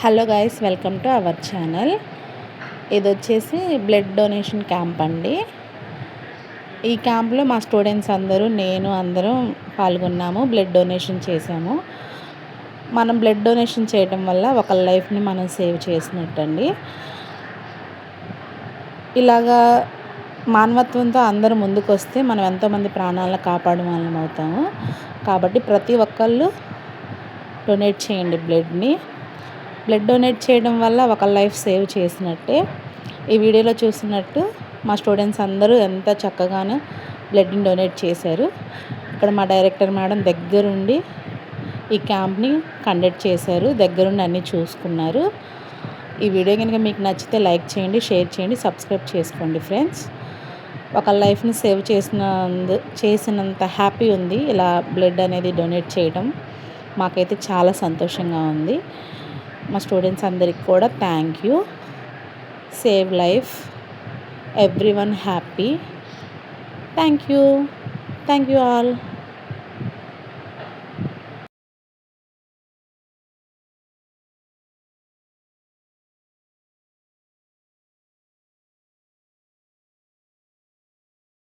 Hello guys, welcome to our channel. ఇది వచ్చేసి blood donation camp అండి. ఈ క్యాంప్లో మా స్టూడెంట్స్ అందరం పాల్గొన్నాము, బ్లడ్ డొనేషన్ చేసాము. మనం బ్లడ్ డొనేషన్ చేయడం వల్ల ఒక లైఫ్ని మనం సేవ్ చేసినట్టండి. ఇలాగా మానవత్వంతో అందరూ ముందుకు వస్తే మనం ఎంతోమంది ప్రాణాలను కాపాడే వాళ్ళం అవుతాము. కాబట్టి ప్రతి ఒక్కళ్ళు డొనేట్ చేయండి బ్లడ్ని. బ్లడ్ డొనేట్ చేయడం వల్ల ఒక లైఫ్ సేవ్ చేసినట్టే. ఈ వీడియోలో చూసినట్టు మా స్టూడెంట్స్ అందరూ ఎంత చక్కగానో బ్లడ్ని డొనేట్ చేశారు. ఇక్కడ మా డైరెక్టర్ మేడం దగ్గరుండి ఈ క్యాంప్ని కండక్ట్ చేశారు, దగ్గరుండి అన్నీ చూసుకున్నారు. ఈ వీడియో కనుక మీకు నచ్చితే లైక్ చేయండి, షేర్ చేయండి, సబ్స్క్రైబ్ చేసుకోండి ఫ్రెండ్స్. ఒక లైఫ్ని సేవ్ చేసినంత హ్యాపీ ఉంది ఇలా బ్లడ్ అనేది డొనేట్ చేయడం. మాకైతే చాలా సంతోషంగా ఉంది. మా స్టూడెంట్స్ అందరికి కూడా thank you. Save life, everyone happy. Thank you all.